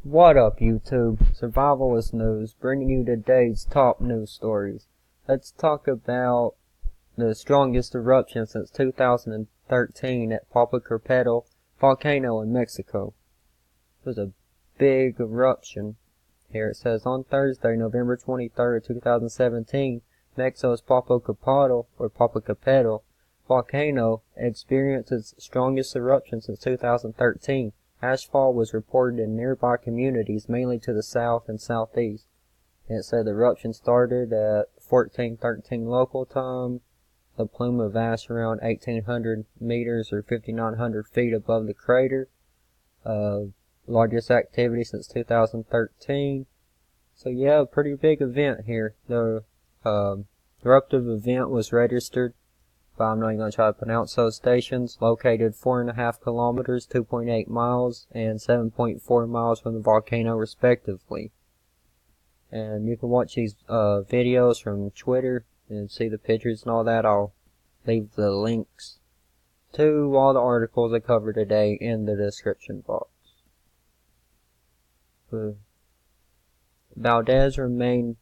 What up, YouTube? Survivalist News, bringing you today's top news stories. Let's talk about the strongest eruption since 2013 at Popocatepetl volcano in Mexico. It was a big eruption. Here it says, on Thursday, November 23rd, 2017, Mexico's Popocatepetl volcano experienced its strongest eruption since 2013. Ashfall was reported in nearby communities, mainly to the south and southeast. And it said the eruption started at 14:13 local time. The plume of ash around 1,800 meters or 5,900 feet above the crater. Largest activity since 2013. So yeah, a pretty big event here. The eruptive event was registered, but I'm not even going to try to pronounce those stations, located 4.5 kilometers, 2.8 miles, and 7.4 miles from the volcano respectively. And you can watch these videos from Twitter and see the pictures and all that. I'll leave the links to all the articles I cover today in the description box. Valdez reminded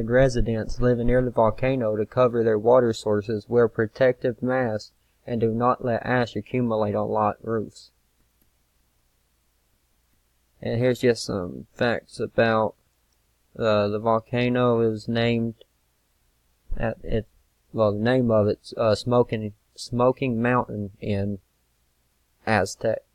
residents living near the volcano to cover their water sources, wear protective masks, and do not let ash accumulate on lot roofs. And here's just some facts about the volcano. It was named the name of it's Smoking Mountain in Aztec.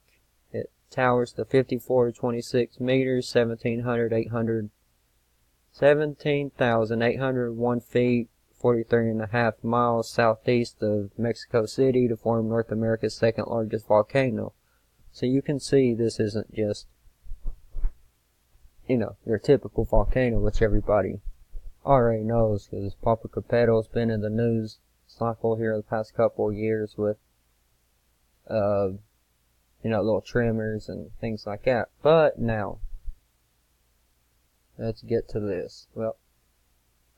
It towers to 54.26 meters, 17,801 feet, 43.5 miles southeast of Mexico City to form North America's second largest volcano. So you can see this isn't just, your typical volcano, which everybody already knows, because Popocatepetl has been in the news cycle here the past couple of years with, little tremors and things like that. But now, let's get to this. Well,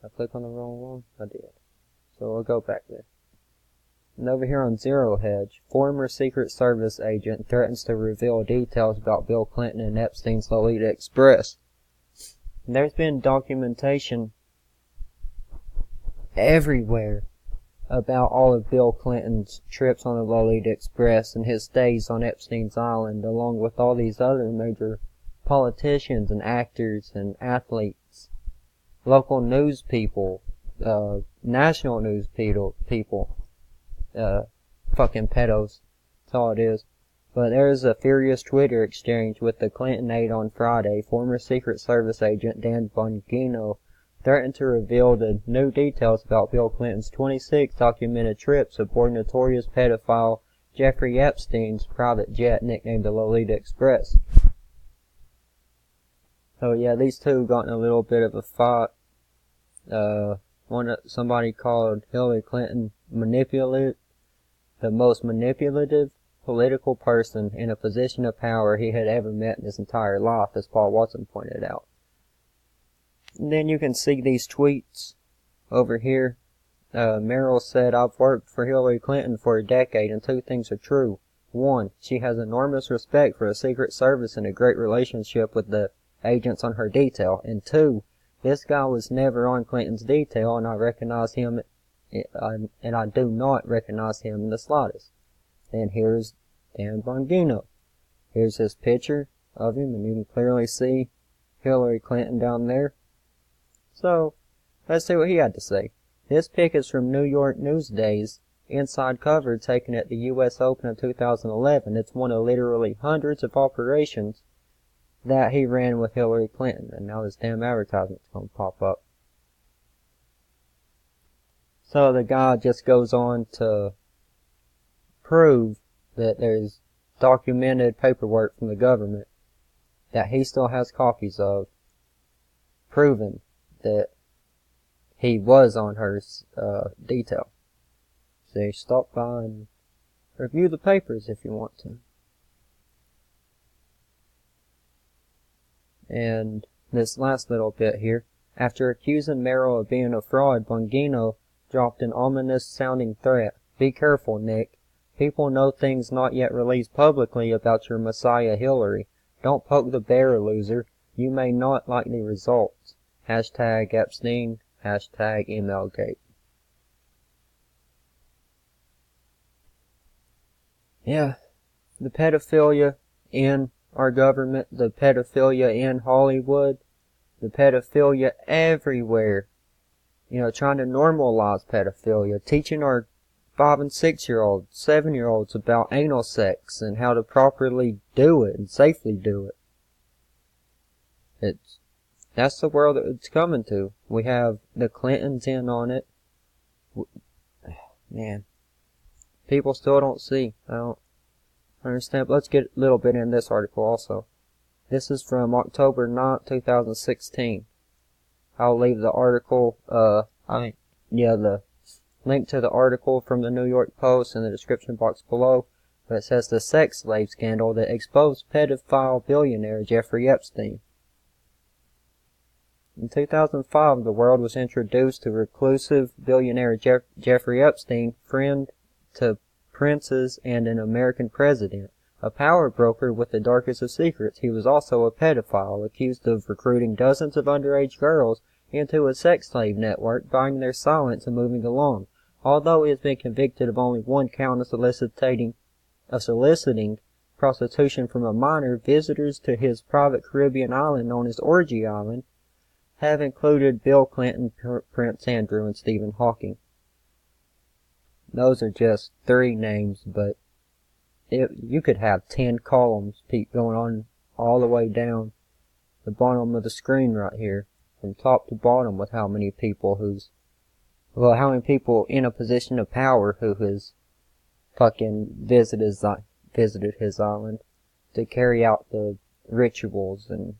I clicked on the wrong one? I did. So we'll go back there. And over here on Zero Hedge, former Secret Service agent threatens to reveal details about Bill Clinton and Epstein's Lolita Express. And there's been documentation everywhere about all of Bill Clinton's trips on the Lolita Express and his stays on Epstein's Island, along with all these other major politicians and actors and athletes, local news people, national news people, fucking pedos. That's all it is. But there's a furious Twitter exchange with the Clinton aide on Friday. Former Secret Service agent Dan Bongino threatened to reveal the new details about Bill Clinton's 26 documented trips aboard notorious pedophile Jeffrey Epstein's private jet nicknamed the Lolita Express. So yeah, these two got in a little bit of a fight. Somebody called Hillary Clinton the most manipulative political person in a position of power he had ever met in his entire life, as Paul Watson pointed out. And then you can see these tweets over here. Merrill said, I've worked for Hillary Clinton for a decade and two things are true. One, she has enormous respect for the Secret Service and a great relationship with the agents on her detail. And two, this guy was never on Clinton's detail, and I recognize him, and I do not recognize him in the slightest. And here's Dan Bongino. Here's his picture of him, and you can clearly see Hillary Clinton down there. So, let's see what he had to say. This pic is from New York Newsday's inside cover taken at the U.S. Open of 2011. It's one of literally hundreds of operations that he ran with Hillary Clinton, and now this damn advertisement's gonna pop up. So the guy just goes on to prove that there's documented paperwork from the government that he still has copies of, proving that he was on her detail. So stop by and review the papers if you want to. And this last little bit here, after accusing Merrill of being a fraud, Bongino dropped an ominous sounding threat. Be careful, Nick. People know things not yet released publicly about your Messiah Hillary. Don't poke the bear, loser. You may not like the results. Hashtag Epstein. Hashtag MLGate. Yeah, the pedophilia in our government, the pedophilia in Hollywood, the pedophilia everywhere. Trying to normalize pedophilia, teaching our 5 and 6-year-olds, 7-year-olds about anal sex and how to properly do it and safely do it. That's the world that it's coming to. We have the Clintons in on it. Man, people still don't see. I don't understand. Let's get a little bit in this article also. This is from October 9th, 2016. I'll leave the article, the link to the article from the New York Post in the description box below. But it says the sex slave scandal that exposed pedophile billionaire Jeffrey Epstein. In 2005, the world was introduced to reclusive billionaire Jeffrey Epstein, friend to princes and an American president, a power broker with the darkest of secrets. He was also a pedophile, accused of recruiting dozens of underage girls into a sex slave network, buying their silence and moving along. Although he has been convicted of only one count of soliciting prostitution from a minor, visitors to his private Caribbean island known as Orgy Island have included Bill Clinton, Prince Andrew, and Stephen Hawking. Those are just 3 names, but you could have 10 columns going on all the way down the bottom of the screen right here, from top to bottom, with how many people in a position of power who has fucking visited his island to carry out the rituals and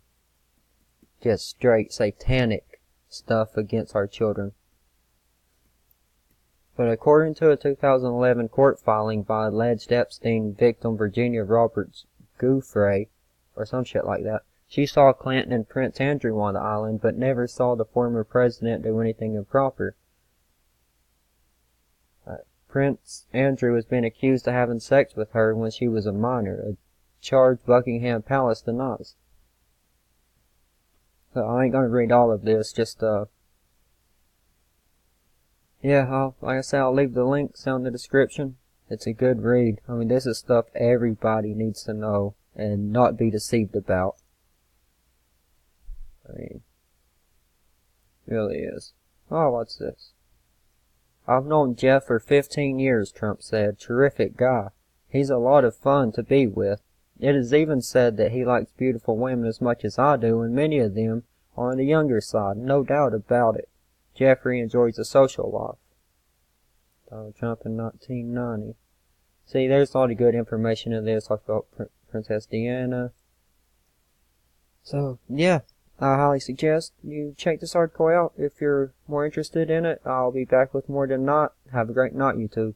just straight satanic stuff against our children. But according to a 2011 court filing by alleged Epstein victim Virginia Roberts Giuffre, or some shit like that, she saw Clinton and Prince Andrew on the island, but never saw the former president do anything improper. Prince Andrew has been accused of having sex with her when she was a minor, a charge Buckingham Palace denies. So I ain't gonna read all of this, just, like I said, I'll leave the links down in the description. It's a good read. I mean, this is stuff everybody needs to know and not be deceived about. I mean, it really is. Oh, what's this? I've known Jeff for 15 years, Trump said. Terrific guy. He's a lot of fun to be with. It is even said that he likes beautiful women as much as I do, and many of them are on the younger side, no doubt about it. Jeffrey enjoys a social life. Donald Trump in 1990. See, there's a lot of good information in this. I felt Princess Diana. So, yeah, I highly suggest you check this article out if you're more interested in it. I'll be back with more tonight. Have a great night, YouTube.